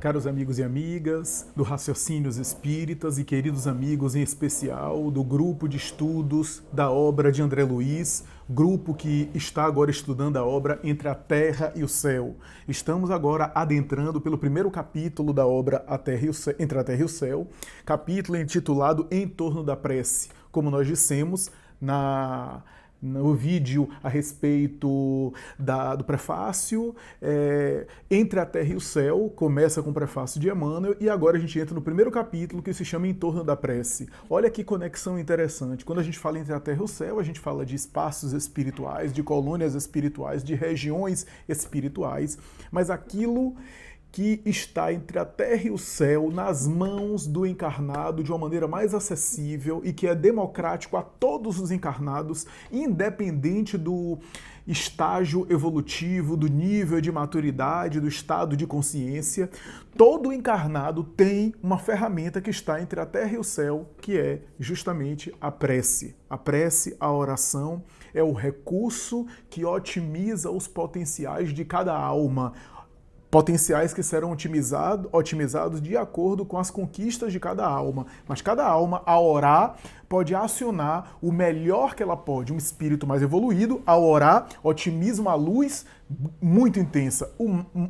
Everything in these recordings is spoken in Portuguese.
Caros amigos e amigas do Raciocínios Espíritas e queridos amigos em especial do grupo de estudos da obra de André Luiz, grupo que está agora estudando a obra Entre a Terra e o Céu. Estamos agora adentrando pelo primeiro capítulo da obra Entre a Terra e o Céu, capítulo intitulado Em Torno da Prece. Como nós dissemos no vídeo a respeito do prefácio, Entre a Terra e o Céu, começa com o prefácio de Emmanuel, e agora a gente entra no primeiro capítulo que se chama Em Torno da Prece. Olha que conexão interessante. Quando a gente fala entre a Terra e o Céu, a gente fala de espaços espirituais, de colônias espirituais, de regiões espirituais, mas aquilo que está entre a terra e o céu, nas mãos do encarnado de uma maneira mais acessível e que é democrático a todos os encarnados, independente do estágio evolutivo, do nível de maturidade, do estado de consciência. Todo encarnado tem uma ferramenta que está entre a terra e o céu, que é justamente a prece. A prece, a oração, é o recurso que otimiza os potenciais de cada alma, potenciais que serão otimizados de acordo com as conquistas de cada alma. Mas cada alma, ao orar, pode acionar o melhor que ela pode. Um espírito mais evoluído, ao orar, otimiza uma luz muito intensa.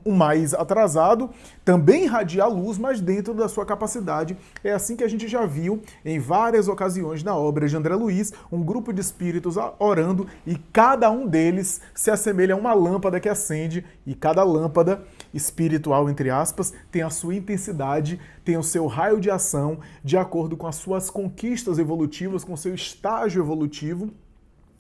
O mais atrasado também irradia a luz, mas dentro da sua capacidade. É assim que a gente já viu em várias ocasiões na obra de André Luiz, um grupo de espíritos orando e cada um deles se assemelha a uma lâmpada que acende, e cada lâmpada espiritual, entre aspas, tem a sua intensidade, tem o seu raio de ação de acordo com as suas conquistas evolutivas, com o seu estágio evolutivo,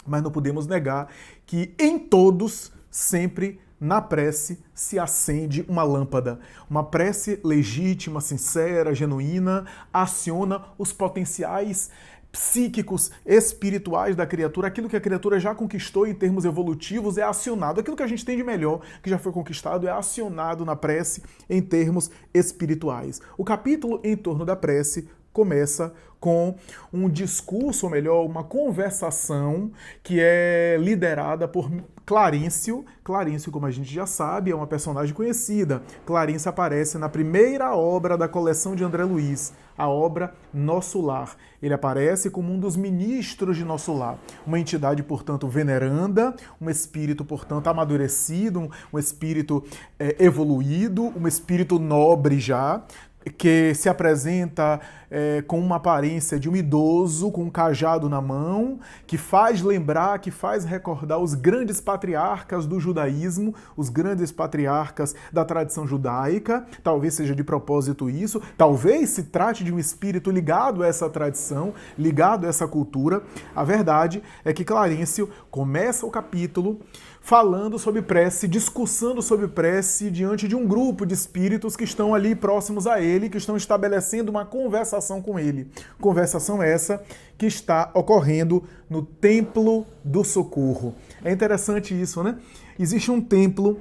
mas não podemos negar que em todos, sempre na prece, se acende uma lâmpada. Uma prece legítima, sincera, genuína, aciona os potenciais psíquicos, espirituais da criatura. Aquilo que a criatura já conquistou em termos evolutivos é acionado. Aquilo que a gente tem de melhor, que já foi conquistado, é acionado na prece em termos espirituais. O capítulo Em Torno da Prece começa com um discurso, ou melhor, uma conversação que é liderada por Clarencio. Clarencio, como a gente já sabe, é uma personagem conhecida. Clarencio aparece na primeira obra da coleção de André Luiz, a obra Nosso Lar. Ele aparece como um dos ministros de Nosso Lar. Uma entidade, portanto, veneranda, um espírito, portanto, amadurecido, um espírito evoluído, um espírito nobre já, que se apresenta com uma aparência de um idoso, com um cajado na mão, que faz lembrar, que faz recordar os grandes patriarcas do judaísmo, os grandes patriarcas da tradição judaica. Talvez seja de propósito isso, talvez se trate de um espírito ligado a essa tradição, ligado a essa cultura. A verdade é que Clarencio começa o capítulo falando sobre prece, discursando sobre prece diante de um grupo de espíritos que estão ali próximos a ele, que estão estabelecendo uma conversação com ele. Conversação essa que está ocorrendo no Templo do Socorro. É interessante isso, né? Existe um templo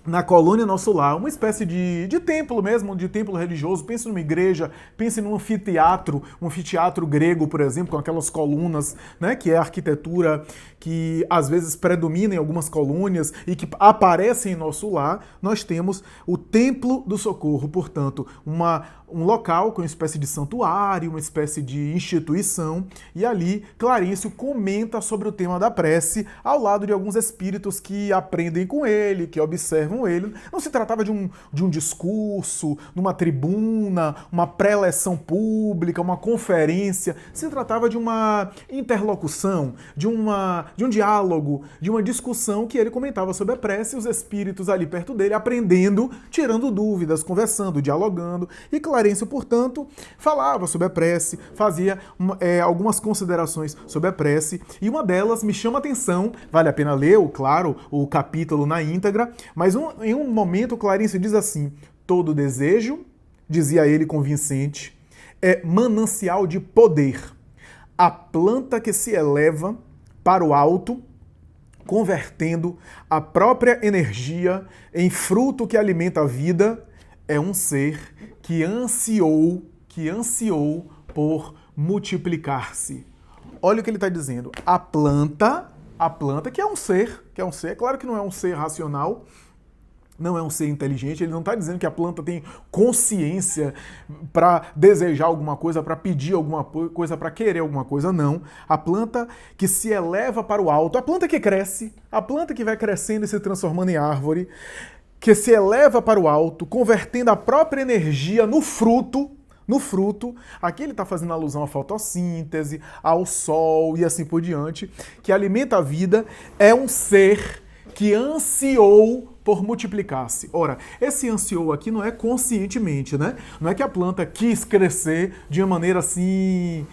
na colônia Nosso Lar, uma espécie de templo mesmo, de templo religioso. Pense numa igreja, pense num anfiteatro, um anfiteatro grego, por exemplo, com aquelas colunas, né, que é a arquitetura que às vezes predomina em algumas colônias e que aparece em Nosso Lar. Nós temos o Templo do Socorro, portanto, um local com uma espécie de santuário, uma espécie de instituição, e ali Clarencio comenta sobre o tema da prece ao lado de alguns espíritos que aprendem com ele, que observam ele. Não se tratava de um discurso, numa tribuna, uma preleção pública, uma conferência. Se tratava de uma interlocução, de um diálogo, de uma discussão que ele comentava sobre a prece, e os espíritos ali perto dele aprendendo, tirando dúvidas, conversando, dialogando. E Clarencio, portanto, falava sobre a prece, fazia algumas considerações sobre a prece, e uma delas me chama a atenção. Vale a pena ler, claro, o capítulo na íntegra, mas em um momento Clarencio diz assim: todo desejo, dizia ele convincente, é manancial de poder. A planta que se eleva para o alto, convertendo a própria energia em fruto que alimenta a vida, é um ser que ansiou por multiplicar-se. Olha o que ele está dizendo. A planta que é um ser, é claro que não é um ser racional, não é um ser inteligente, ele não está dizendo que a planta tem consciência para desejar alguma coisa, para pedir alguma coisa, para querer alguma coisa, não. A planta que se eleva para o alto, a planta que cresce, a planta que vai crescendo e se transformando em árvore, que se eleva para o alto, convertendo a própria energia no fruto, aqui ele está fazendo alusão à fotossíntese, ao sol e assim por diante, que alimenta a vida, é um ser que ansiou por multiplicar-se. Ora, esse ansiou aqui não é conscientemente, né? Não é que a planta quis crescer de uma maneira assim,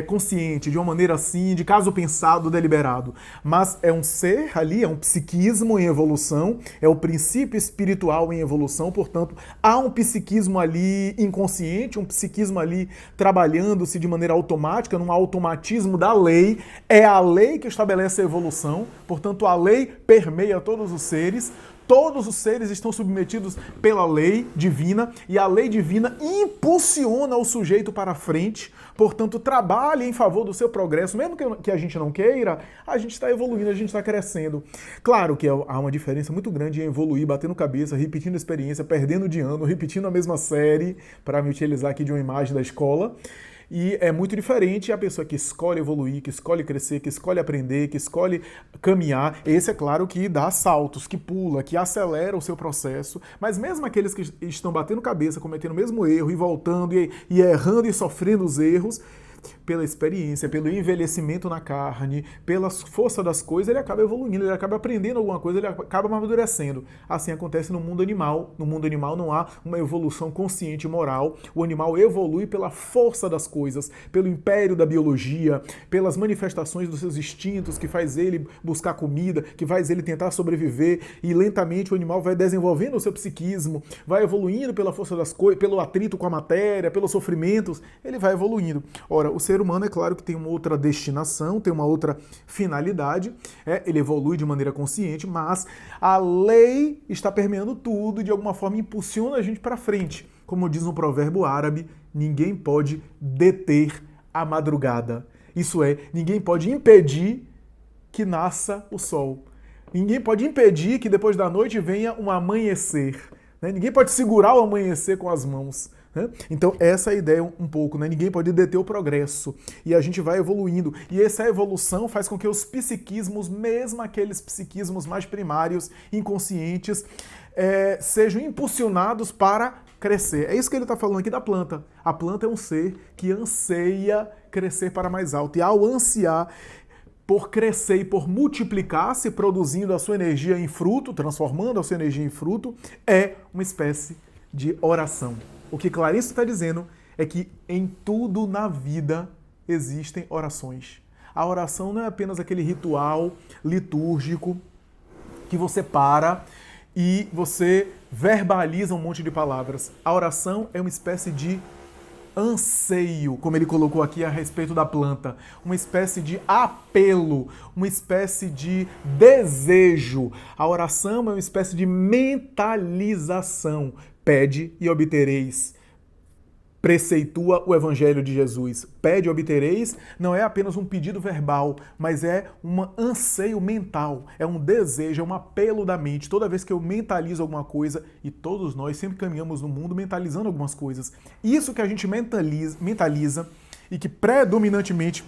consciente, de uma maneira assim, de caso pensado, deliberado. Mas é um ser ali, é um psiquismo em evolução, é o princípio espiritual em evolução, portanto, há um psiquismo ali inconsciente, um psiquismo ali trabalhando-se de maneira automática, num automatismo da lei. É a lei que estabelece a evolução, portanto, a lei permeia todos os seres. Todos os seres estão submetidos pela lei divina e a lei divina impulsiona o sujeito para frente, portanto, trabalha em favor do seu progresso, mesmo que a gente não queira, a gente está evoluindo, a gente está crescendo. Claro que há uma diferença muito grande em evoluir, batendo cabeça, repetindo experiência, perdendo de ano, repetindo a mesma série, para me utilizar aqui de uma imagem da escola. E é muito diferente a pessoa que escolhe evoluir, que escolhe crescer, que escolhe aprender, que escolhe caminhar. Esse é claro que dá saltos, que pula, que acelera o seu processo. Mas mesmo aqueles que estão batendo cabeça, cometendo o mesmo erro e voltando e errando e sofrendo os erros, pela experiência, pelo envelhecimento na carne, pela força das coisas, ele acaba evoluindo, ele acaba aprendendo alguma coisa, ele acaba amadurecendo. Assim acontece no mundo animal. No mundo animal não há uma evolução consciente e moral. O animal evolui pela força das coisas, pelo império da biologia, pelas manifestações dos seus instintos, que faz ele buscar comida, que faz ele tentar sobreviver, e lentamente o animal vai desenvolvendo o seu psiquismo, vai evoluindo pela força das coisas, pelo atrito com a matéria, pelos sofrimentos, ele vai evoluindo. Ora, o ser humano é claro que tem uma outra destinação, tem uma outra finalidade, ele evolui de maneira consciente, mas a lei está permeando tudo e de alguma forma impulsiona a gente para frente. Como diz um provérbio árabe, ninguém pode deter a madrugada. Isso é, ninguém pode impedir que nasça o sol. Ninguém pode impedir que depois da noite venha um amanhecer. Ninguém pode segurar o amanhecer com as mãos. Então essa é a ideia um pouco, né? Ninguém pode deter o progresso e a gente vai evoluindo, e essa evolução faz com que os psiquismos, mesmo aqueles psiquismos mais primários, inconscientes, sejam impulsionados para crescer. É isso que ele está falando aqui da planta. A planta é um ser que anseia crescer para mais alto, e ao ansiar por crescer e por multiplicar-se, produzindo a sua energia em fruto, transformando a sua energia em fruto, é uma espécie de oração. O que Clarice está dizendo é que em tudo na vida existem orações. A oração não é apenas aquele ritual litúrgico que você para e você verbaliza um monte de palavras. A oração é uma espécie de anseio, como ele colocou aqui a respeito da planta, uma espécie de apelo, uma espécie de desejo. A oração é uma espécie de mentalização. Pede e obtereis. Preceitua o Evangelho de Jesus. Pede e obtereis não é apenas um pedido verbal, mas é um anseio mental, é um desejo, é um apelo da mente. Toda vez que eu mentalizo alguma coisa, e todos nós sempre caminhamos no mundo mentalizando algumas coisas, isso que a gente mentaliza e que predominantemente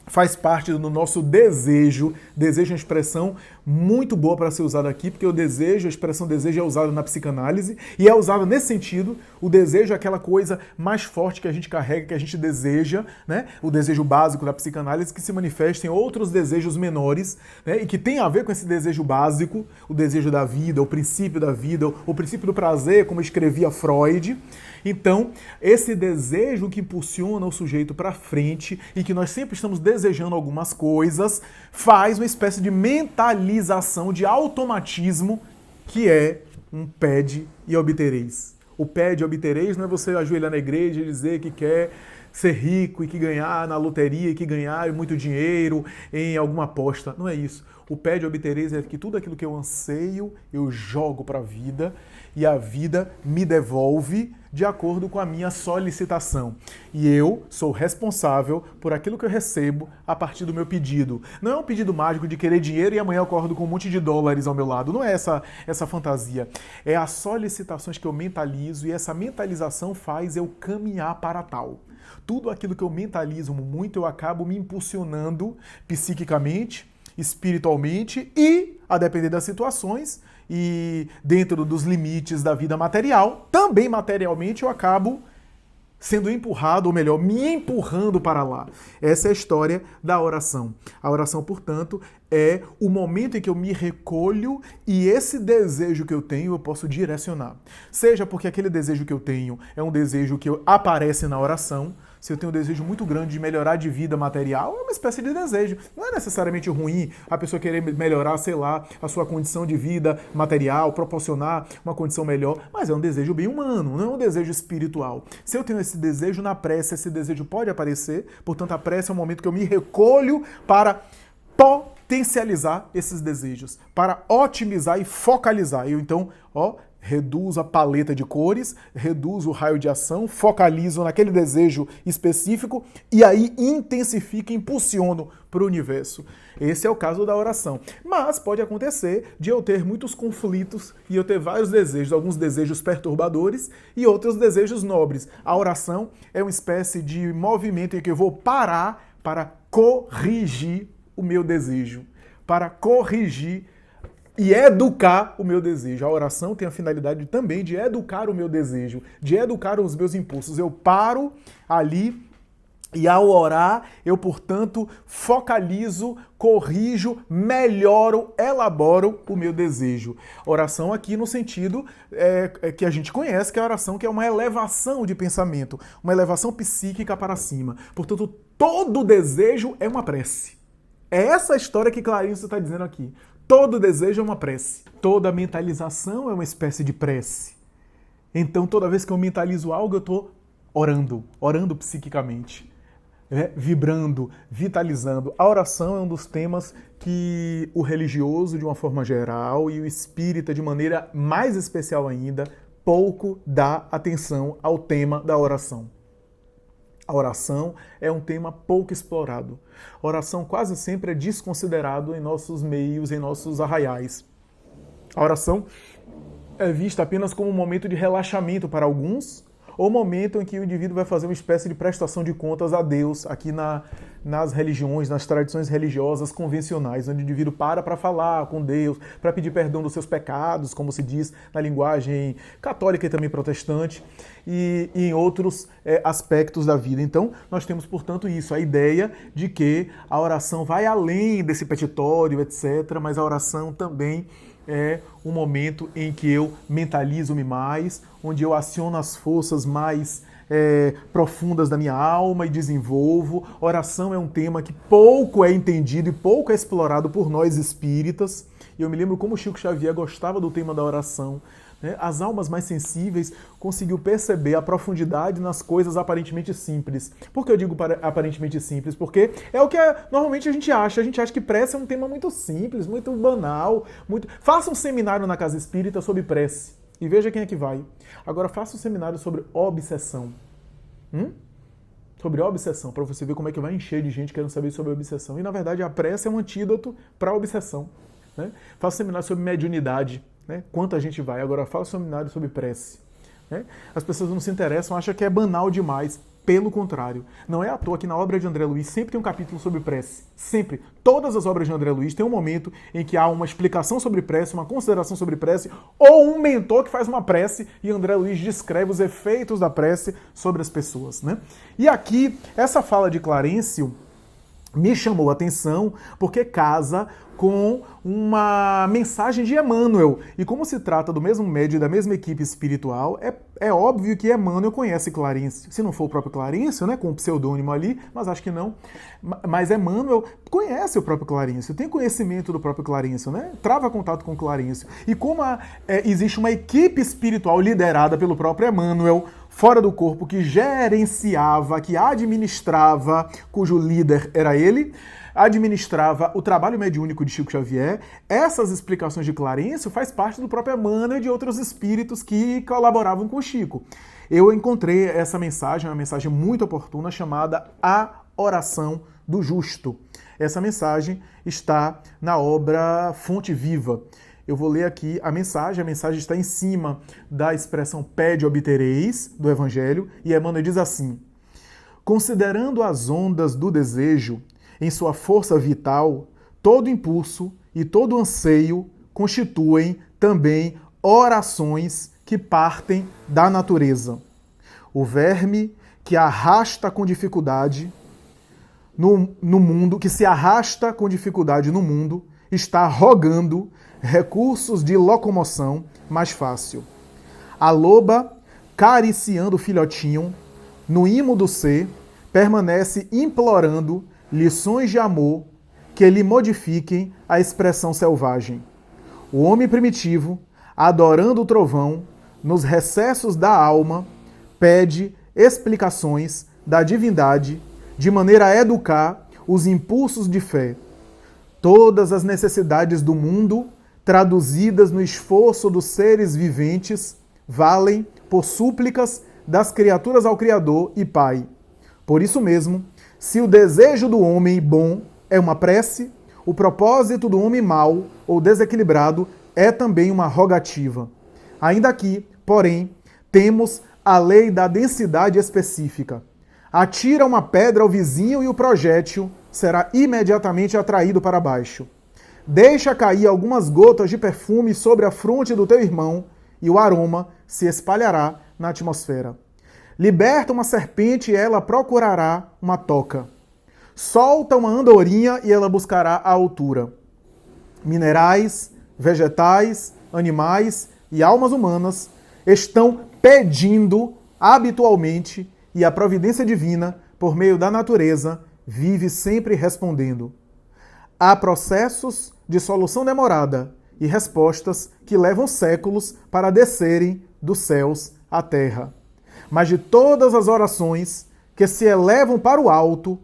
faz parte do nosso desejo. Desejo é uma expressão muito boa para ser usada aqui, porque o desejo, a expressão desejo é usada na psicanálise e é usada nesse sentido. O desejo é aquela coisa mais forte que a gente carrega, que a gente deseja, né? O desejo básico da psicanálise, que se manifesta em outros desejos menores, né? E que tem a ver com esse desejo básico, o desejo da vida, o princípio da vida, o princípio do prazer, como escrevia Freud. Então, esse desejo que impulsiona o sujeito para frente e que nós sempre estamos desejando algumas coisas, faz uma espécie de mentalização, de automatismo, que é um pede e obtereis. O pede e obtereis não é você ajoelhar na igreja e dizer que quer ser rico e que ganhar na loteria e que ganhar muito dinheiro em alguma aposta. Não é isso. O pede obtereis é que tudo aquilo que eu anseio, eu jogo para a vida e a vida me devolve de acordo com a minha solicitação. E eu sou responsável por aquilo que eu recebo a partir do meu pedido. Não é um pedido mágico de querer dinheiro e amanhã eu acordo com um monte de dólares ao meu lado. Não é essa fantasia. É as solicitações que eu mentalizo e essa mentalização faz eu caminhar para tal. Tudo aquilo que eu mentalizo muito, eu acabo me impulsionando psiquicamente, espiritualmente e, a depender das situações e dentro dos limites da vida material, também materialmente eu acabo sendo empurrado, ou melhor, me empurrando para lá. Essa é a história da oração. A oração, portanto, é o momento em que eu me recolho e esse desejo que eu tenho eu posso direcionar. Seja porque aquele desejo que eu tenho é um desejo que aparece na oração. Se eu tenho um desejo muito grande de melhorar de vida material, é uma espécie de desejo. Não é necessariamente ruim a pessoa querer melhorar, sei lá, a sua condição de vida material, proporcionar uma condição melhor, mas é um desejo bem humano, não é um desejo espiritual. Se eu tenho esse desejo na prece, esse desejo pode aparecer, portanto a prece é um momento que eu me recolho para potencializar esses desejos, para otimizar e focalizar. Eu então, reduzo a paleta de cores, reduzo o raio de ação, focalizo naquele desejo específico e aí intensifico e impulsiono para o universo. Esse é o caso da oração. Mas pode acontecer de eu ter muitos conflitos e eu ter vários desejos, alguns desejos perturbadores e outros desejos nobres. A oração é uma espécie de movimento em que eu vou parar para corrigir o meu desejo, para corrigir e educar o meu desejo. A oração tem a finalidade também de educar o meu desejo, de educar os meus impulsos. Eu paro ali e ao orar, eu, portanto, focalizo, corrijo, melhoro, elaboro o meu desejo. Oração aqui no sentido que a gente conhece, que é a oração que é uma elevação de pensamento, uma elevação psíquica para cima. Portanto, todo desejo é uma prece. É essa a história que Clarice está dizendo aqui. Todo desejo é uma prece. Toda mentalização é uma espécie de prece. Então, toda vez que eu mentalizo algo, eu estou orando psiquicamente, vibrando, vitalizando. A oração é um dos temas que o religioso, de uma forma geral, e o espírita, de maneira mais especial ainda, pouco dá atenção ao tema da oração. A oração é um tema pouco explorado. A oração quase sempre é desconsiderado em nossos meios, em nossos arraiais. A oração é vista apenas como um momento de relaxamento para alguns, ou momento em que o indivíduo vai fazer uma espécie de prestação de contas a Deus, aqui nas religiões, nas tradições religiosas convencionais, onde o indivíduo para falar com Deus, para pedir perdão dos seus pecados, como se diz na linguagem católica e também protestante, e em outros aspectos da vida. Então, nós temos, portanto, isso, a ideia de que a oração vai além desse petitório, etc., mas a oração também é um momento em que eu mentalizo-me mais, onde eu aciono as forças mais profundas da minha alma e desenvolvo. Oração é um tema que pouco é entendido e pouco é explorado por nós espíritas. E eu me lembro como Chico Xavier gostava do tema da oração. As almas mais sensíveis conseguiu perceber a profundidade nas coisas aparentemente simples. Por que eu digo aparentemente simples? Porque é o que normalmente a gente acha. A gente acha que prece é um tema muito simples, muito banal. Faça um seminário na Casa Espírita sobre prece e veja quem é que vai. Agora faça um seminário sobre obsessão. Sobre obsessão, para você ver como é que vai encher de gente querendo saber sobre obsessão. E na verdade a prece é um antídoto para a obsessão. Faça um seminário sobre mediunidade. Quanta gente vai. Agora fala um seminário sobre prece. As pessoas não se interessam, acham que é banal demais. Pelo contrário. Não é à toa que na obra de André Luiz sempre tem um capítulo sobre prece. Sempre. Todas as obras de André Luiz tem um momento em que há uma explicação sobre prece, uma consideração sobre prece, ou um mentor que faz uma prece e André Luiz descreve os efeitos da prece sobre as pessoas. E aqui, essa fala de Clarencio me chamou a atenção porque casa com uma mensagem de Emmanuel. E como se trata do mesmo médium e da mesma equipe espiritual, é óbvio que Emmanuel conhece Clarencio. Se não for o próprio Clarencio, com o pseudônimo ali, mas acho que não. Mas Emmanuel conhece o próprio Clarencio, tem conhecimento do próprio Clarencio, trava contato com o Clarencio. E como existe uma equipe espiritual liderada pelo próprio Emmanuel, fora do corpo, que gerenciava, que administrava, cujo líder era ele, administrava o trabalho mediúnico de Chico Xavier. Essas explicações de Clarencio faz parte do próprio Emmanuel e de outros espíritos que colaboravam com Chico. Eu encontrei essa mensagem, uma mensagem muito oportuna, chamada A Oração do Justo. Essa mensagem está na obra Fonte Viva. Eu vou ler aqui a mensagem está em cima da expressão pede obtereis, do Evangelho, e Emmanuel diz assim: considerando as ondas do desejo, em sua força vital, todo impulso e todo anseio constituem também orações que partem da natureza. O verme que arrasta com dificuldade no mundo, que se arrasta com dificuldade no mundo, está rogando recursos de locomoção mais fácil. A loba, cariciando o filhotinho, no imo do ser, permanece implorando lições de amor que lhe modifiquem a expressão selvagem. O homem primitivo, adorando o trovão, nos recessos da alma, pede explicações da divindade de maneira a educar os impulsos de fé. Todas as necessidades do mundo, traduzidas no esforço dos seres viventes, valem por súplicas das criaturas ao Criador e Pai. Por isso mesmo, se o desejo do homem bom é uma prece, o propósito do homem mau ou desequilibrado é também uma rogativa. Ainda aqui, porém, temos a lei da densidade específica. Atira uma pedra ao vizinho e o projétil será imediatamente atraído para baixo. Deixa cair algumas gotas de perfume sobre a fronte do teu irmão e o aroma se espalhará na atmosfera. Liberta uma serpente e ela procurará uma toca. Solta uma andorinha e ela buscará a altura. Minerais, vegetais, animais e almas humanas estão pedindo habitualmente e a providência divina, por meio da natureza, vive sempre respondendo. Há processos de solução demorada e respostas que levam séculos para descerem dos céus à terra. Mas de todas as orações que se elevam para o alto,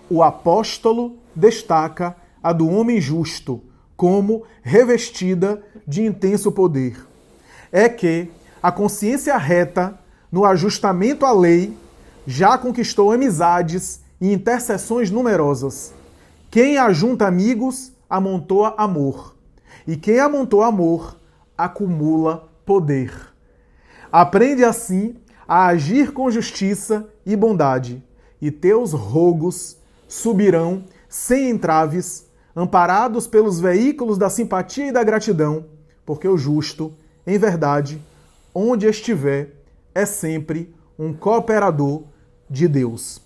o apóstolo destaca a do homem justo como revestida de intenso poder. É que a consciência reta, no ajustamento à lei, já conquistou amizades e intercessões numerosas. Quem ajunta amigos, amontoa amor. E quem amontoa amor, acumula poder. Aprende assim a agir com justiça e bondade, e teus rogos subirão sem entraves, amparados pelos veículos da simpatia e da gratidão, porque o justo, em verdade, onde estiver, é sempre um cooperador de Deus.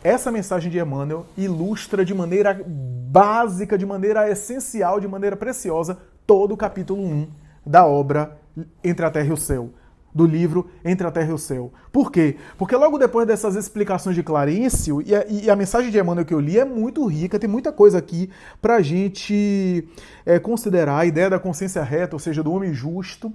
Essa mensagem de Emmanuel ilustra de maneira básica, de maneira essencial, de maneira preciosa, todo o capítulo 1 da obra Entre a Terra e o Céu, do livro Entre a Terra e o Céu. Por quê? Porque logo depois dessas explicações de Clarencio, e a mensagem de Emmanuel que eu li é muito rica, tem muita coisa aqui para a gente considerar, a ideia da consciência reta, ou seja, do homem justo,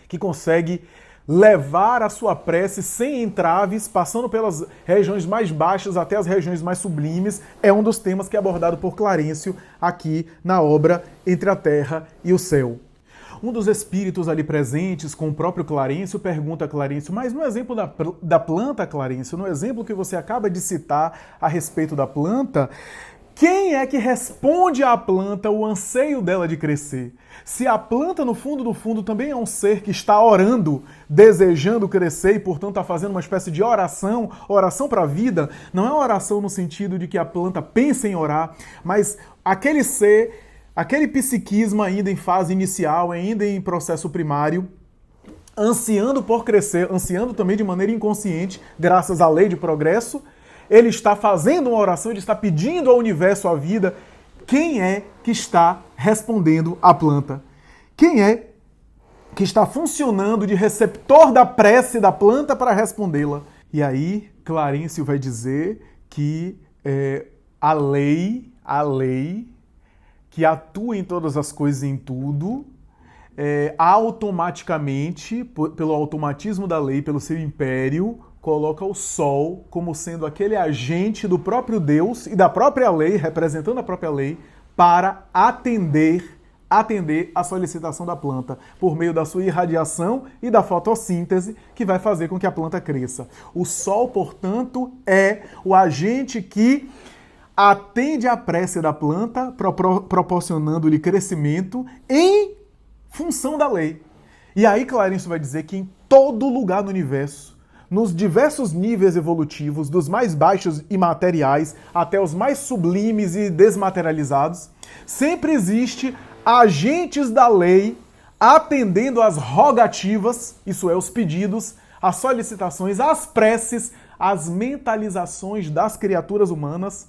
que consegue levar a sua prece sem entraves, passando pelas regiões mais baixas até as regiões mais sublimes, é um dos temas que é abordado por Clarencio aqui na obra Entre a Terra e o Céu. Um dos espíritos ali presentes com o próprio Clarencio pergunta a Clarencio, mas no exemplo da planta, Clarencio, no exemplo que você acaba de citar a respeito da planta, quem é que responde à planta o anseio dela de crescer? Se a planta, no fundo do fundo, também é um ser que está orando, desejando crescer e, portanto, está fazendo uma espécie de oração para a vida, não é uma oração no sentido de que a planta pensa em orar, mas aquele ser, aquele psiquismo ainda em fase inicial, ainda em processo primário, ansiando por crescer, ansiando também de maneira inconsciente, graças à lei de progresso, ele está fazendo uma oração, ele está pedindo ao universo a vida. Quem é que está respondendo à planta? Quem é que está funcionando de receptor da prece da planta para respondê-la? E aí, Clarencio vai dizer que a lei que atua em todas as coisas e em tudo, automaticamente, pelo automatismo da lei, pelo seu império, coloca o Sol como sendo aquele agente do próprio Deus e da própria lei, representando a própria lei, para atender a solicitação da planta por meio da sua irradiação e da fotossíntese, que vai fazer com que a planta cresça. O Sol, portanto, é o agente que atende à prece da planta, proporcionando-lhe crescimento em função da lei. E aí Clarencio vai dizer que em todo lugar no universo, nos diversos níveis evolutivos, dos mais baixos e materiais até os mais sublimes e desmaterializados, sempre existe agentes da lei atendendo às rogativas, isso é, os pedidos, as solicitações, as preces, as mentalizações das criaturas humanas,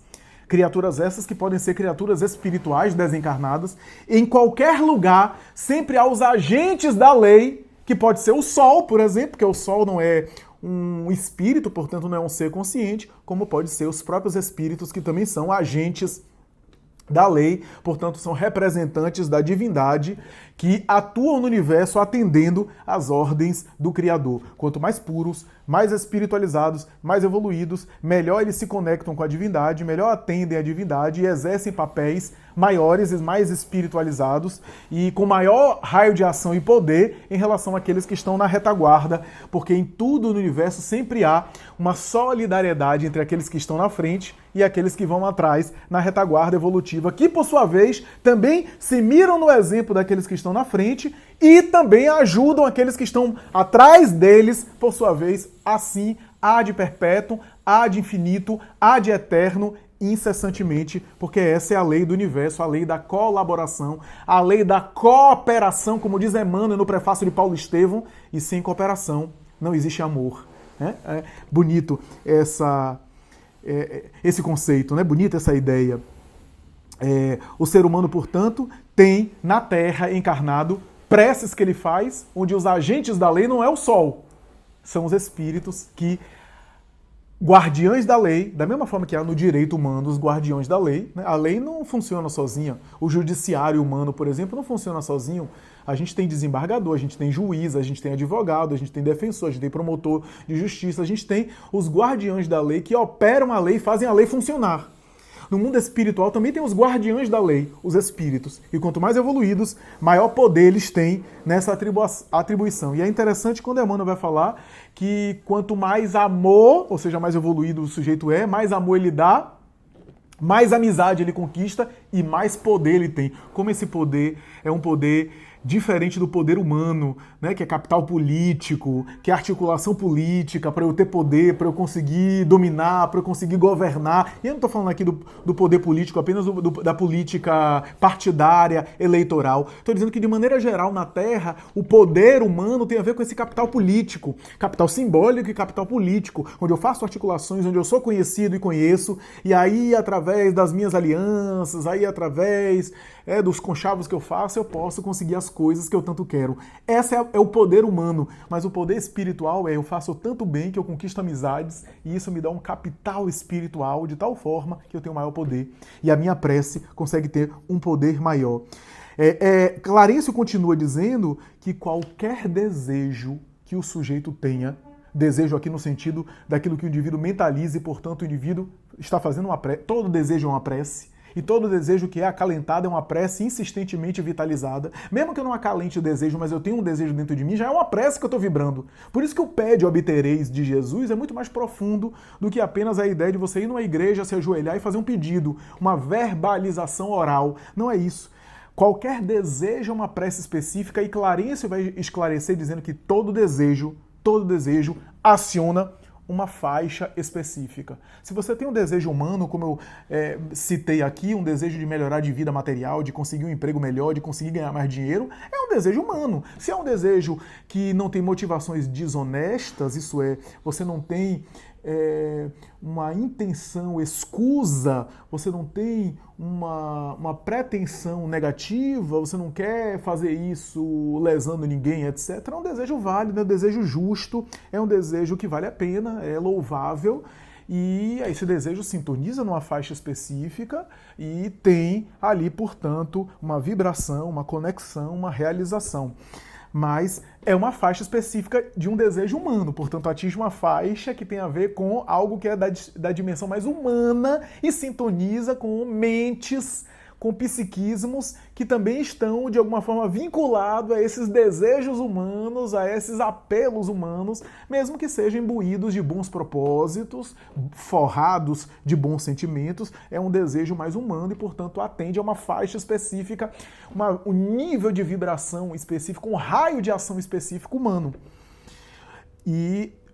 criaturas essas que podem ser criaturas espirituais desencarnadas. Em qualquer lugar, sempre há os agentes da lei, que pode ser o Sol, por exemplo, porque o Sol não é um espírito, portanto não é um ser consciente, como pode ser os próprios espíritos, que também são agentes da lei, portanto são representantes da divindade que atuam no universo atendendo às ordens do Criador. Quanto mais puros, mais espiritualizados, mais evoluídos, melhor eles se conectam com a divindade, melhor atendem a divindade e exercem papéis maiores e mais espiritualizados e com maior raio de ação e poder em relação àqueles que estão na retaguarda, porque em tudo no universo sempre há uma solidariedade entre aqueles que estão na frente e aqueles que vão atrás na retaguarda evolutiva, que por sua vez também se miram no exemplo daqueles que estão na frente e também ajudam aqueles que estão atrás deles, por sua vez, assim, ad perpétuo, ad infinito, ad eterno, incessantemente, porque essa é a lei do universo, a lei da colaboração, a lei da cooperação, como diz Emmanuel no prefácio de Paulo Estevão, e sem cooperação não existe amor. É bonito esse conceito, né? Bonita essa ideia. O ser humano, portanto, tem na Terra encarnado preces que ele faz, onde os agentes da lei não é o Sol, são os espíritos que, guardiães da lei, da mesma forma que há no direito humano os guardiões da lei, né? A lei não funciona sozinha. O judiciário humano, por exemplo, não funciona sozinho. A gente tem desembargador, a gente tem juiz, a gente tem advogado, a gente tem defensor, a gente tem promotor de justiça, a gente tem os guardiões da lei que operam a lei e fazem a lei funcionar. No mundo espiritual também tem os guardiões da lei, os espíritos. E quanto mais evoluídos, maior poder eles têm nessa atribuição. E é interessante quando Emmanuel vai falar que quanto mais amor, ou seja, mais evoluído o sujeito é, mais amor ele dá, mais amizade ele conquista e mais poder ele tem. Como esse poder é um poder diferente do poder humano, né, que é capital político, que é articulação política, para eu ter poder, para eu conseguir dominar, para eu conseguir governar. E eu não estou falando aqui do poder político, apenas da política partidária, eleitoral. Estou dizendo que, de maneira geral, na Terra, o poder humano tem a ver com esse capital político, capital simbólico e capital político, onde eu faço articulações, onde eu sou conhecido e conheço, e aí, através das minhas alianças, aí, através dos conchavos que eu faço, eu posso conseguir as coisas que eu tanto quero. Esse é o poder humano, mas o poder espiritual eu faço tanto bem que eu conquisto amizades e isso me dá um capital espiritual de tal forma que eu tenho maior poder. E a minha prece consegue ter um poder maior. Clarencio continua dizendo que qualquer desejo que o sujeito tenha, desejo aqui no sentido daquilo que o indivíduo mentaliza e, portanto, o indivíduo está fazendo uma prece, todo desejo é uma prece, e todo desejo que é acalentado é uma prece insistentemente vitalizada. Mesmo que eu não acalente o desejo, mas eu tenho um desejo dentro de mim, já é uma prece que eu estou vibrando. Por isso que o pede obtereis de Jesus é muito mais profundo do que apenas a ideia de você ir numa igreja, se ajoelhar e fazer um pedido, uma verbalização oral. Não é isso. Qualquer desejo é uma prece específica e Clarencio vai esclarecer dizendo que todo desejo aciona uma faixa específica. Se você tem um desejo humano, como eu citei aqui, um desejo de melhorar de vida material, de conseguir um emprego melhor, de conseguir ganhar mais dinheiro, é um desejo humano. Se é um desejo que não tem motivações desonestas, isso é, você não tem uma intenção escusa, você não tem uma pretensão negativa, você não quer fazer isso lesando ninguém, etc. É um desejo válido, é um desejo justo, é um desejo que vale a pena, é louvável e esse desejo sintoniza numa faixa específica e tem ali, portanto, uma vibração, uma conexão, uma realização. Mas é uma faixa específica de um desejo humano, portanto atinge uma faixa que tem a ver com algo que é da dimensão mais humana e sintoniza com mentes, com psiquismos que também estão de alguma forma vinculados a esses desejos humanos, a esses apelos humanos, mesmo que sejam imbuídos de bons propósitos, forrados de bons sentimentos, é um desejo mais humano e, portanto, atende a uma faixa específica, um nível de vibração específico, um raio de ação específico humano.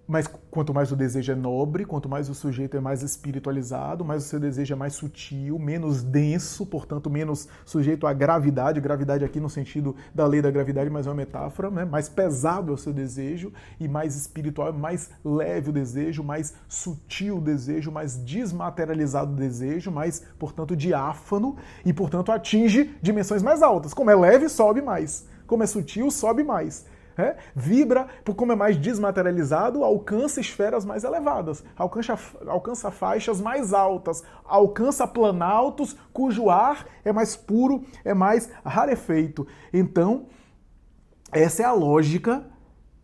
Mas quanto mais o desejo é nobre, quanto mais o sujeito é mais espiritualizado, mais o seu desejo é mais sutil, menos denso, portanto menos sujeito à gravidade. Gravidade aqui no sentido da lei da gravidade, mas é uma metáfora, né? Mais pesado é o seu desejo e mais espiritual, mais leve o desejo, mais sutil o desejo, mais desmaterializado o desejo, mais, portanto, diáfano e, portanto, atinge dimensões mais altas. Como é leve, sobe mais. Como é sutil, sobe mais. Vibra, como é mais desmaterializado, alcança esferas mais elevadas, alcança faixas mais altas, alcança planaltos cujo ar é mais puro, é mais rarefeito. Então, essa é a lógica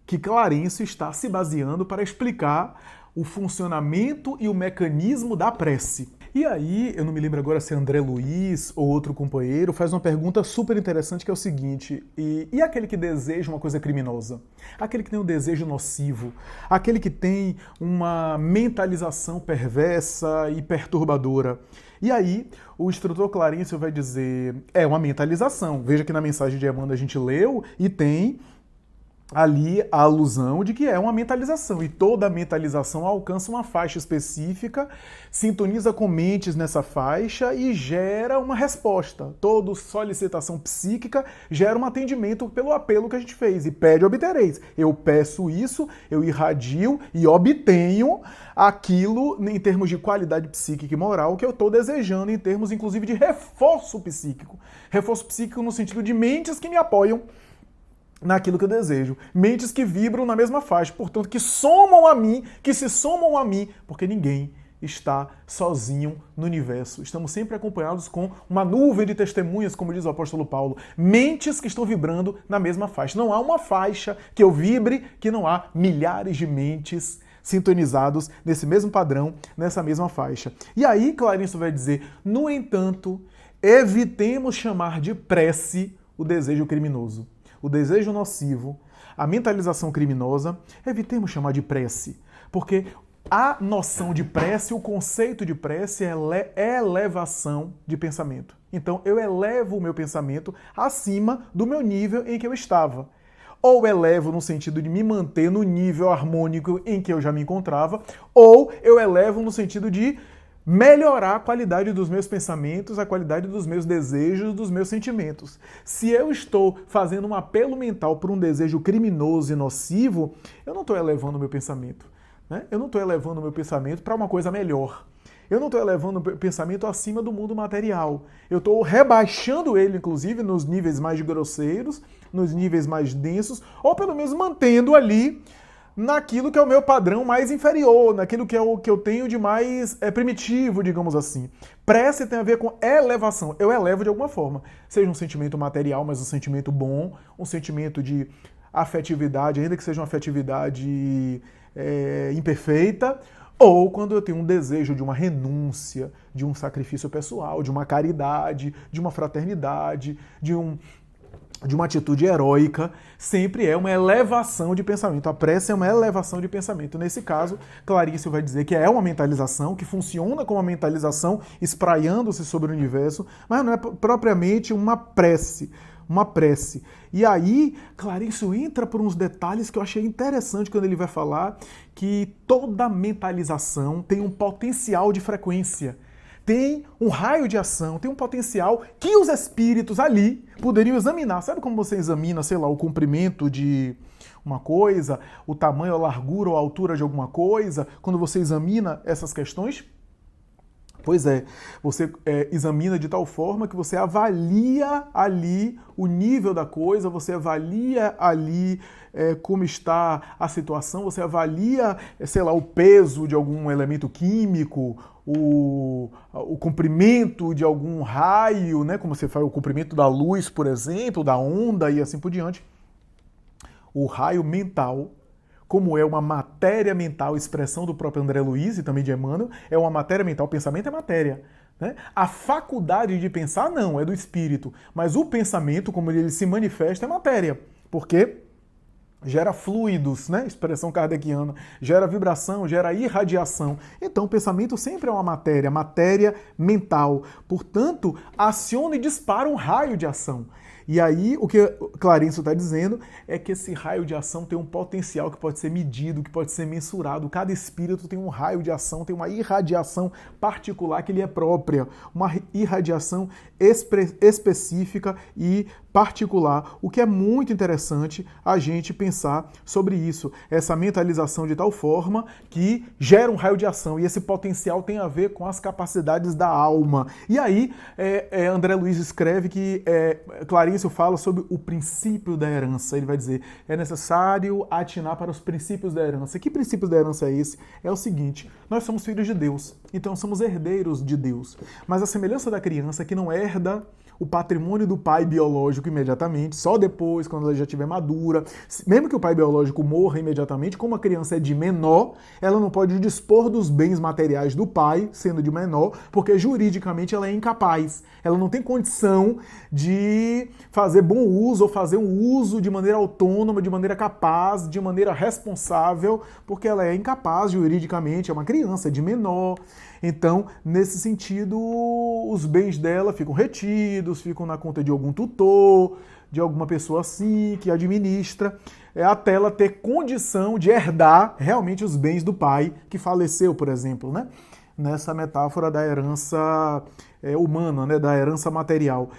que Clarencio está se baseando para explicar o funcionamento e o mecanismo da prece. E aí, eu não me lembro agora se é André Luiz ou outro companheiro, faz uma pergunta super interessante que é o seguinte: e aquele que deseja uma coisa criminosa? Aquele que tem um desejo nocivo? Aquele que tem uma mentalização perversa e perturbadora? E aí, o instrutor Clarencio vai dizer, é uma mentalização. Veja que na mensagem de Emmanuel a gente leu e tem ali a alusão de que é uma mentalização, e toda mentalização alcança uma faixa específica, sintoniza com mentes nessa faixa e gera uma resposta. Toda solicitação psíquica gera um atendimento pelo apelo que a gente fez, e pede, obtereis. Eu peço isso, eu irradio e obtenho aquilo em termos de qualidade psíquica e moral que eu estou desejando, em termos inclusive de reforço psíquico. Reforço psíquico no sentido de mentes que me apoiam naquilo que eu desejo. Mentes que vibram na mesma faixa, portanto, que somam a mim, que se somam a mim, porque ninguém está sozinho no universo. Estamos sempre acompanhados com uma nuvem de testemunhas, como diz o apóstolo Paulo. Mentes que estão vibrando na mesma faixa. Não há uma faixa que eu vibre que não há milhares de mentes sintonizados nesse mesmo padrão, nessa mesma faixa. E aí, Clarencio vai dizer, no entanto, evitemos chamar de prece o desejo criminoso. O desejo nocivo, a mentalização criminosa, evitemos chamar de prece, porque a noção de prece, o conceito de prece é elevação de pensamento. Então eu elevo o meu pensamento acima do meu nível em que eu estava. Ou elevo no sentido de me manter no nível harmônico em que eu já me encontrava, ou eu elevo no sentido de melhorar a qualidade dos meus pensamentos, a qualidade dos meus desejos, dos meus sentimentos. Se eu estou fazendo um apelo mental por um desejo criminoso e nocivo, eu não estou elevando o meu pensamento. Né? Eu não estou elevando o meu pensamento para uma coisa melhor. Eu não estou elevando o meu pensamento acima do mundo material. Eu estou rebaixando ele, inclusive, nos níveis mais grosseiros, nos níveis mais densos, ou pelo menos mantendo ali naquilo que é o meu padrão mais inferior, naquilo que é o que eu tenho de mais primitivo, digamos assim. Prece tem a ver com elevação. Eu elevo de alguma forma. Seja um sentimento material, mas um sentimento bom, um sentimento de afetividade, ainda que seja uma afetividade imperfeita, ou quando eu tenho um desejo de uma renúncia, de um sacrifício pessoal, de uma caridade, de uma fraternidade, de uma atitude heróica, sempre é uma elevação de pensamento. A prece é uma elevação de pensamento. Nesse caso, Clarencio vai dizer que é uma mentalização, que funciona como uma mentalização, espraiando-se sobre o universo, mas não é propriamente uma prece. Uma prece. E aí, Clarencio entra por uns detalhes que eu achei interessante quando ele vai falar que toda mentalização tem um potencial de frequência. Tem um raio de ação, tem um potencial que os espíritos ali poderiam examinar. Sabe como você examina, sei lá, o comprimento de uma coisa, o tamanho, a largura ou a altura de alguma coisa, quando você examina essas questões? Pois é, você examina de tal forma que você avalia ali o nível da coisa, você avalia ali como está a situação, você avalia, sei lá, o peso de algum elemento químico, o comprimento de algum raio, né? Como você faz o comprimento da luz, por exemplo, da onda e assim por diante. O raio mental, como é uma matéria mental, expressão do próprio André Luiz e também de Emmanuel, é uma matéria mental, pensamento é matéria. Né? A faculdade de pensar não, é do espírito, mas o pensamento, como ele se manifesta, é matéria, porque gera fluidos, né? Expressão kardeciana, gera vibração, gera irradiação. Então o pensamento sempre é uma matéria mental, portanto, aciona e dispara um raio de ação. E aí, o que Clarencio está dizendo é que esse raio de ação tem um potencial que pode ser medido, que pode ser mensurado. Cada espírito tem um raio de ação, tem uma irradiação particular que lhe é própria, uma irradiação específica e particular, o que é muito interessante a gente pensar sobre isso, essa mentalização de tal forma que gera um raio de ação, e esse potencial tem a ver com as capacidades da alma. E aí, André Luiz escreve que Clarencio fala sobre o princípio da herança. Ele vai dizer, é necessário atinar para os princípios da herança. Que princípios da herança é esse? É o seguinte, nós somos filhos de Deus, então somos herdeiros de Deus, mas a semelhança da criança que não herda o patrimônio do pai biológico imediatamente, só depois, quando ela já estiver madura. Mesmo que o pai biológico morra imediatamente, como a criança é de menor, ela não pode dispor dos bens materiais do pai, sendo de menor, porque juridicamente ela é incapaz. Ela não tem condição de fazer bom uso ou fazer um uso de maneira autônoma, de maneira capaz, de maneira responsável, porque ela é incapaz juridicamente, é uma criança, é de menor. Então, nesse sentido, os bens dela ficam retidos, ficam na conta de algum tutor, de alguma pessoa assim, que administra, até ela ter condição de herdar realmente os bens do pai que faleceu, por exemplo, né? Nessa metáfora da herança humana, né? Da herança material.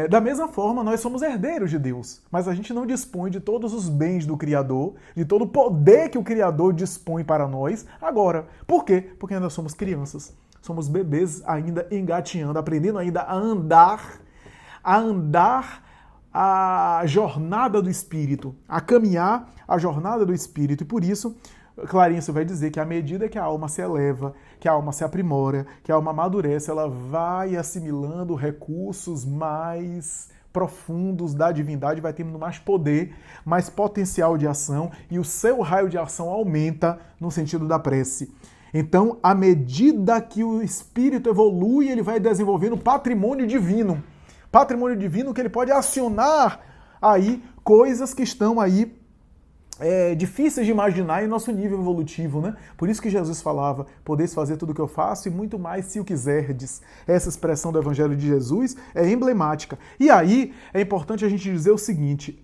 Da mesma forma, nós somos herdeiros de Deus, mas a gente não dispõe de todos os bens do Criador, de todo o poder que o Criador dispõe para nós agora. Por quê? Porque ainda somos crianças, somos bebês ainda engatinhando, aprendendo ainda a andar a jornada do Espírito, a caminhar a jornada do Espírito, e por isso Clarencio vai dizer que à medida que a alma se eleva, que a alma se aprimora, que a alma amadurece, ela vai assimilando recursos mais profundos da divindade, vai tendo mais poder, mais potencial de ação, e o seu raio de ação aumenta no sentido da prece. Então, à medida que o espírito evolui, ele vai desenvolvendo patrimônio divino que ele pode acionar aí coisas que estão aí difíceis de imaginar em nosso nível evolutivo, né? Por isso que Jesus falava, podeis fazer tudo o que eu faço e muito mais se o quiserdes. Essa expressão do Evangelho de Jesus é emblemática. E aí é importante a gente dizer o seguinte,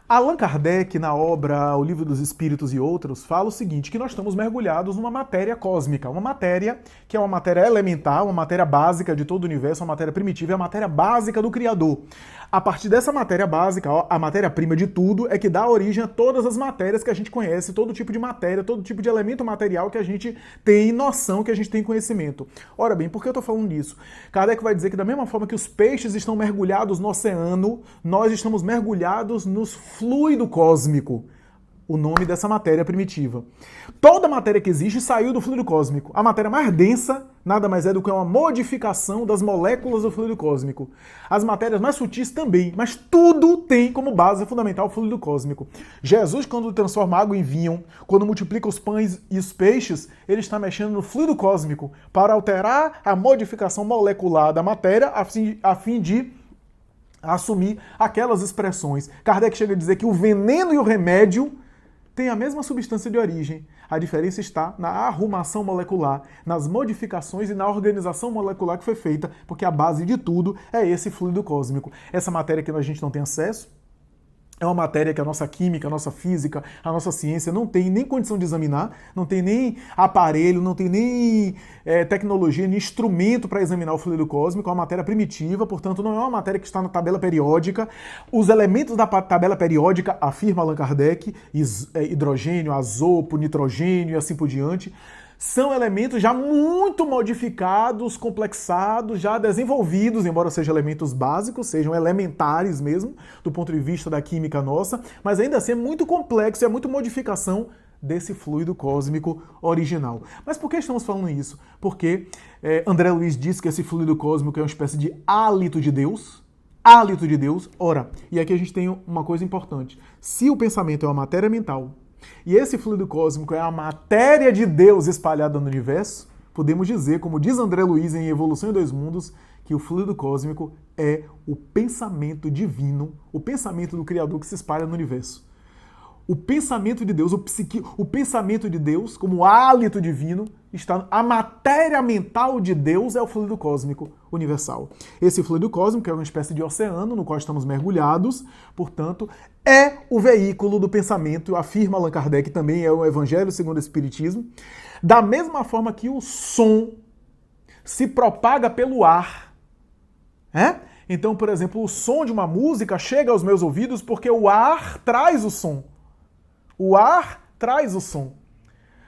Allan Kardec, na obra O Livro dos Espíritos e Outros, fala o seguinte, que nós estamos mergulhados numa matéria cósmica, uma matéria que é uma matéria elementar, uma matéria básica de todo o universo, uma matéria primitiva, é a matéria básica do Criador. A partir dessa matéria básica, a matéria-prima de tudo, é que dá origem a todas as matérias que a gente conhece, todo tipo de matéria, todo tipo de elemento material que a gente tem noção, que a gente tem conhecimento. Ora bem, por que eu estou falando disso? Kardec vai dizer que da mesma forma que os peixes estão mergulhados no oceano, nós estamos mergulhados nos fluido cósmico, o nome dessa matéria primitiva. Toda matéria que existe saiu do fluido cósmico. A matéria mais densa nada mais é do que uma modificação das moléculas do fluido cósmico. As matérias mais sutis também, mas tudo tem como base fundamental o fluido cósmico. Jesus, quando transforma água em vinho, quando multiplica os pães e os peixes, ele está mexendo no fluido cósmico para alterar a modificação molecular da matéria a fim de assumir aquelas expressões. Kardec chega a dizer que o veneno e o remédio têm a mesma substância de origem. A diferença está na arrumação molecular, nas modificações e na organização molecular que foi feita, porque a base de tudo é esse fluido cósmico. Essa matéria que a gente não tem acesso, é uma matéria que a nossa química, a nossa física, a nossa ciência não tem nem condição de examinar, não tem nem aparelho, não tem nem tecnologia, nem instrumento para examinar o fluido cósmico. É uma matéria primitiva, portanto não é uma matéria que está na tabela periódica. Os elementos da tabela periódica, afirma Allan Kardec, hidrogênio, azoto, nitrogênio e assim por diante, são elementos já muito modificados, complexados, já desenvolvidos, embora sejam elementos básicos, sejam elementares mesmo, do ponto de vista da química nossa, mas ainda assim é muito complexo, é muito modificação desse fluido cósmico original. Mas por que estamos falando isso? Porque André Luiz disse que esse fluido cósmico é uma espécie de hálito de Deus. Hálito de Deus. Ora, e aqui a gente tem uma coisa importante. Se o pensamento é uma matéria mental, e esse fluido cósmico é a matéria de Deus espalhada no universo, podemos dizer, como diz André Luiz em Evolução em Dois Mundos, que o fluido cósmico é o pensamento divino, o pensamento do Criador que se espalha no universo. O pensamento de Deus, o pensamento de Deus, como hálito divino, está a matéria mental de Deus é o fluido cósmico universal. Esse fluido cósmico é uma espécie de oceano no qual estamos mergulhados, portanto, é o veículo do pensamento, afirma Allan Kardec, também é o Evangelho segundo o Espiritismo, da mesma forma que o som se propaga pelo ar. Então, por exemplo, o som de uma música chega aos meus ouvidos porque o ar traz o som. O ar traz o som.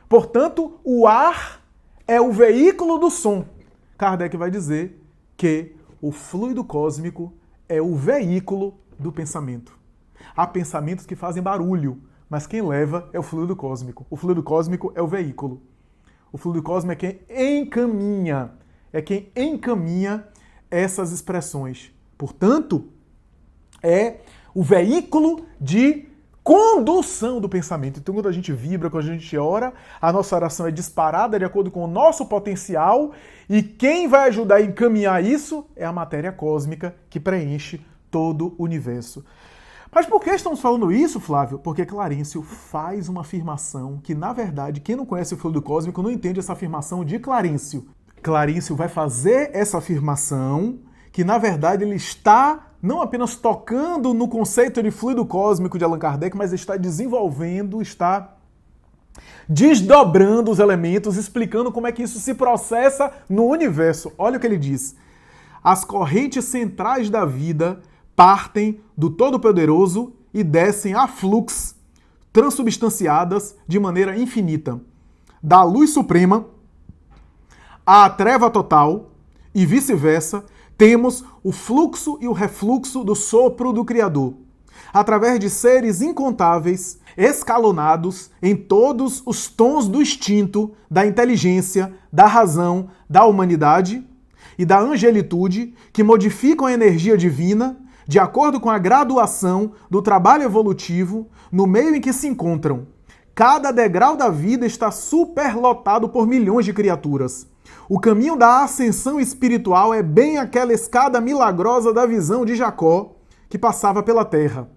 Portanto, o ar é o veículo do som. Kardec vai dizer que o fluido cósmico é o veículo do pensamento. Há pensamentos que fazem barulho, mas quem leva é o fluido cósmico. O fluido cósmico é o veículo. O fluido cósmico é quem encaminha essas expressões. Portanto, é o veículo de condução do pensamento. Então, quando a gente vibra, quando a gente ora, a nossa oração é disparada de acordo com o nosso potencial e quem vai ajudar a encaminhar isso é a matéria cósmica que preenche todo o universo. Mas por que estamos falando isso, Flávio? Porque Clarencio faz uma afirmação que, na verdade, quem não conhece o fluido cósmico não entende essa afirmação de Clarencio. Clarencio vai fazer essa afirmação que, na verdade, ele está não apenas tocando no conceito de fluido cósmico de Allan Kardec, mas está desenvolvendo, está desdobrando os elementos, explicando como é que isso se processa no universo. Olha o que ele diz. As correntes centrais da vida partem do Todo-Poderoso e descem a fluxo, transubstanciadas de maneira infinita. Da luz suprema à treva total e vice-versa, temos o fluxo e o refluxo do sopro do Criador, através de seres incontáveis, escalonados em todos os tons do instinto, da inteligência, da razão, da humanidade e da angelitude, que modificam a energia divina de acordo com a graduação do trabalho evolutivo no meio em que se encontram. Cada degrau da vida está superlotado por milhões de criaturas. O caminho da ascensão espiritual é bem aquela escada milagrosa da visão de Jacó, que passava pela terra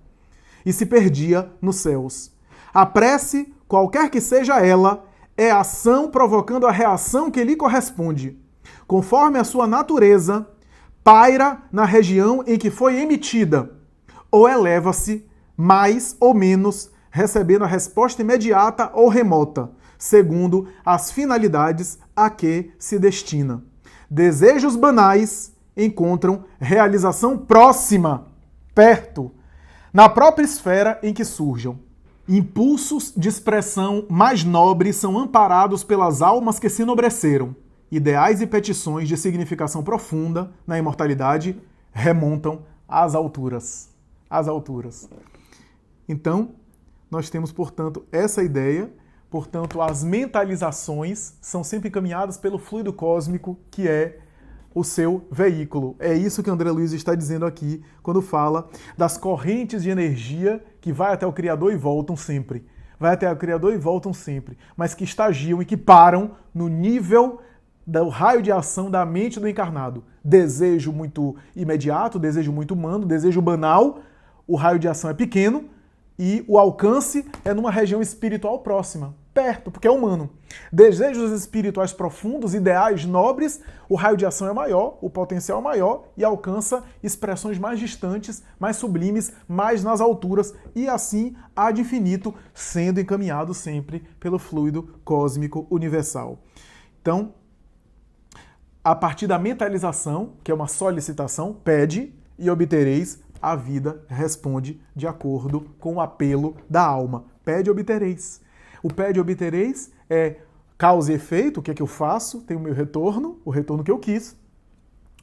e se perdia nos céus. A prece, qualquer que seja ela, é a ação provocando a reação que lhe corresponde. Conforme a sua natureza, paira na região em que foi emitida, ou eleva-se, mais ou menos, recebendo a resposta imediata ou remota, segundo as finalidades a que se destina. Desejos banais encontram realização próxima, perto, na própria esfera em que surjam. Impulsos de expressão mais nobres são amparados pelas almas que se enobreceram. Ideais e petições de significação profunda na imortalidade remontam às alturas. Às alturas. Então, nós temos, portanto, essa ideia. Portanto, as mentalizações são sempre encaminhadas pelo fluido cósmico, que é o seu veículo. É isso que André Luiz está dizendo aqui, quando fala das correntes de energia que vai até o Criador e voltam sempre. Vai até o Criador e voltam sempre, mas que estagiam e que param no nível do raio de ação da mente do encarnado. Desejo muito imediato, desejo muito humano, desejo banal, o raio de ação é pequeno e o alcance é numa região espiritual próxima, perto, porque é humano. Desejos espirituais profundos, ideais nobres, o raio de ação é maior, o potencial é maior e alcança expressões mais distantes, mais sublimes, mais nas alturas e assim ad infinito, sendo encaminhado sempre pelo fluido cósmico universal. Então, a partir da mentalização, que é uma solicitação, pede e obtereis, a vida responde de acordo com o apelo da alma. Pede e obtereis. O pede e obtereis é causa e efeito, o que é que eu faço? Tem o meu retorno, o retorno que eu quis.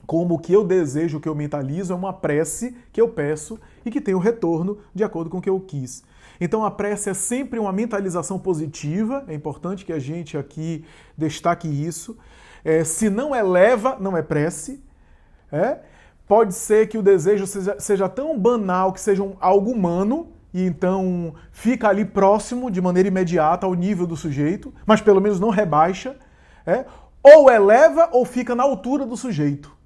Como o que eu desejo, o que eu mentalizo, é uma prece que eu peço e que tem o retorno de acordo com o que eu quis. Então a prece é sempre uma mentalização positiva, é importante que a gente aqui destaque isso. Se não eleva, não é prece. Pode ser que o desejo seja tão banal, que seja algo humano, e então fica ali próximo, de maneira imediata, ao nível do sujeito, mas pelo menos não rebaixa. Ou eleva ou fica na altura do sujeito.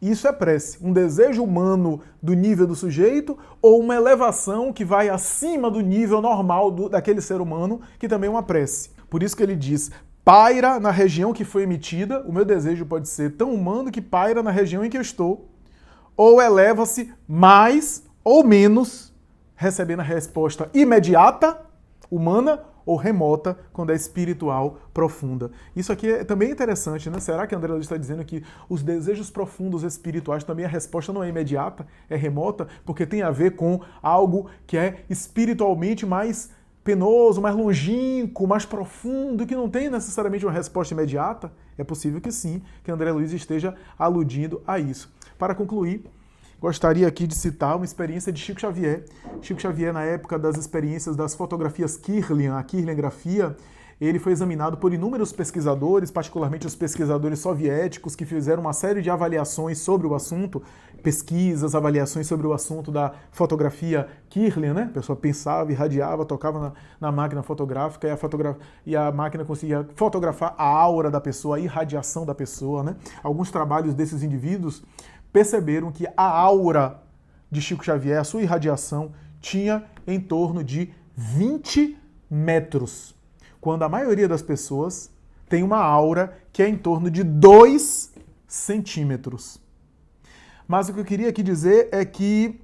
Isso é prece. Um desejo humano do nível do sujeito ou uma elevação que vai acima do nível normal daquele ser humano, que também é uma prece. Por isso que ele diz, paira na região que foi emitida, o meu desejo pode ser tão humano que paira na região em que eu estou, ou eleva-se mais ou menos, recebendo a resposta imediata, humana, ou remota, quando é espiritual, profunda. Isso aqui é também interessante, né? Será que André Luiz está dizendo que os desejos profundos espirituais também a resposta não é imediata, é remota, porque tem a ver com algo que é espiritualmente mais penoso, mais longínquo, mais profundo, que não tem necessariamente uma resposta imediata? É possível que sim, que André Luiz esteja aludindo a isso. Para concluir, gostaria aqui de citar uma experiência de Chico Xavier. Chico Xavier, na época das experiências das fotografias Kirlian, a Kirliangrafia, ele foi examinado por inúmeros pesquisadores, particularmente os pesquisadores soviéticos, que fizeram uma série de avaliações sobre o assunto, pesquisas, avaliações sobre o assunto da fotografia Kirlian, né? A pessoa pensava, irradiava, tocava na máquina fotográfica e a máquina conseguia fotografar a aura da pessoa, a irradiação da pessoa, né? Alguns trabalhos desses indivíduos perceberam que a aura de Chico Xavier, a sua irradiação, tinha em torno de 20 metros, quando a maioria das pessoas tem uma aura que é em torno de 2 centímetros. Mas o que eu queria aqui dizer é que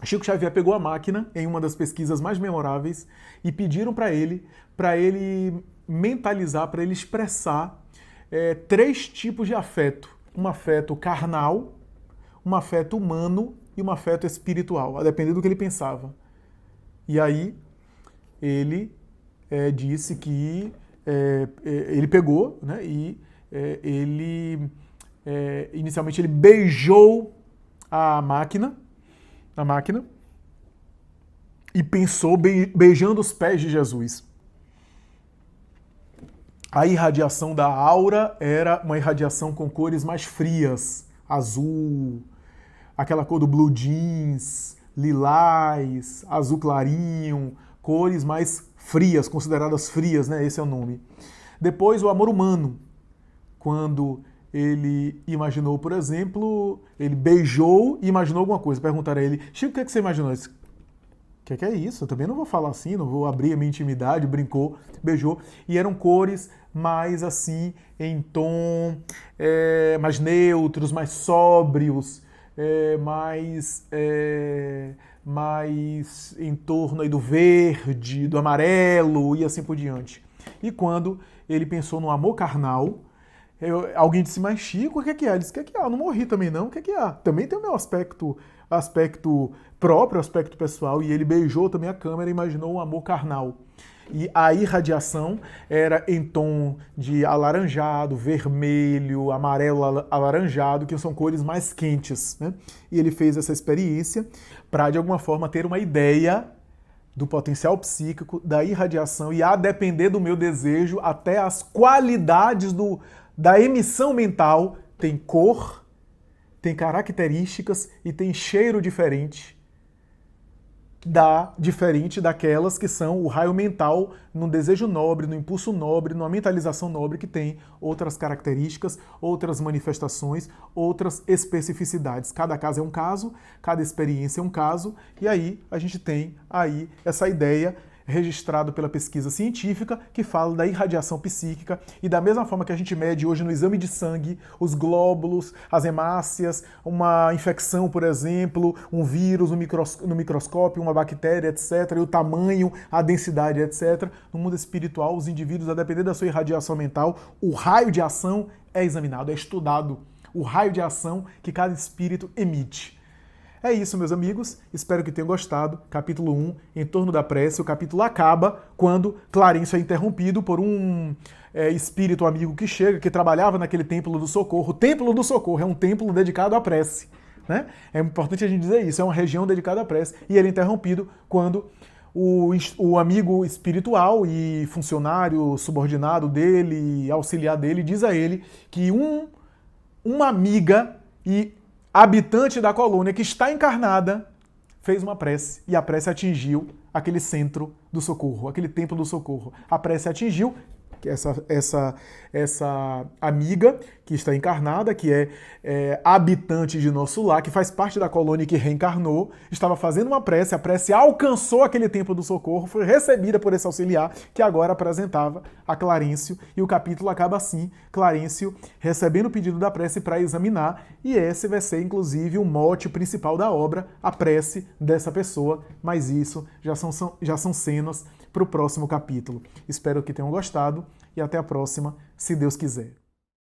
Chico Xavier pegou a máquina em uma das pesquisas mais memoráveis e pediram para ele mentalizar, para ele expressar 3 tipos de afeto. Um afeto carnal, um afeto humano e um afeto espiritual, a depender do que ele pensava. E aí ele disse que ele pegou, né, e inicialmente ele beijou a máquina e pensou beijando os pés de Jesus. A irradiação da aura era uma irradiação com cores mais frias, azul, aquela cor do blue jeans, lilás, azul clarinho, cores mais frias, consideradas frias, né? Esse é o nome. Depois o amor humano, quando ele imaginou, por exemplo, ele beijou e imaginou alguma coisa. Perguntaram a ele, Chico, o que você imaginou? O que é isso? Eu também não vou falar assim, não vou abrir a minha intimidade, brincou, beijou. E eram cores mais assim, em tom mais neutros, mais sóbrios, mais em torno aí do verde, do amarelo e assim por diante. E quando ele pensou no amor carnal, alguém disse, mas Chico, o que é que há? Ele disse, o que é que há? Eu não morri também não, o que é que há? Também tem o meu aspecto próprio, aspecto pessoal, e ele beijou também a câmera e imaginou um amor carnal. E a irradiação era em tom de alaranjado, vermelho, amarelo alaranjado, que são cores mais quentes, né? E ele fez essa experiência para, de alguma forma, ter uma ideia do potencial psíquico, da irradiação, e a depender do meu desejo, até as qualidades da emissão mental, tem cor, tem características e tem cheiro diferente daquelas que são o raio mental no desejo nobre, no impulso nobre, numa mentalização nobre que tem outras características, outras manifestações, outras especificidades. Cada caso é um caso, cada experiência é um caso, e aí a gente tem aí essa ideia registrado pela pesquisa científica, que fala da irradiação psíquica, e da mesma forma que a gente mede hoje no exame de sangue os glóbulos, as hemácias, uma infecção, por exemplo, um vírus no microscópio, uma bactéria, etc., e o tamanho, a densidade, etc. No mundo espiritual, os indivíduos, a depender da sua irradiação mental, o raio de ação é examinado, é estudado, o raio de ação que cada espírito emite. É isso, meus amigos. Espero que tenham gostado. Capítulo 1, Em Torno da Prece. O capítulo acaba quando Clarencio é interrompido por um espírito amigo que chega, que trabalhava naquele Templo do Socorro. O Templo do Socorro é um templo dedicado à prece, né? É importante a gente dizer isso. É uma região dedicada à prece. E ele é interrompido quando o amigo espiritual e funcionário subordinado dele, auxiliar dele, diz a ele que uma amiga e habitante da colônia que está encarnada fez uma prece e a prece atingiu aquele centro do socorro, aquele templo do socorro. A prece atingiu essa amiga que está encarnada, que é habitante de nosso lar, que faz parte da colônia e que reencarnou, estava fazendo uma prece, a prece alcançou aquele templo do socorro, foi recebida por esse auxiliar, que agora apresentava a Clarencio, e o capítulo acaba assim, Clarencio recebendo o pedido da prece para examinar, e esse vai ser inclusive o mote principal da obra, a prece dessa pessoa, mas isso já são cenas para o próximo capítulo. Espero que tenham gostado e até a próxima, se Deus quiser.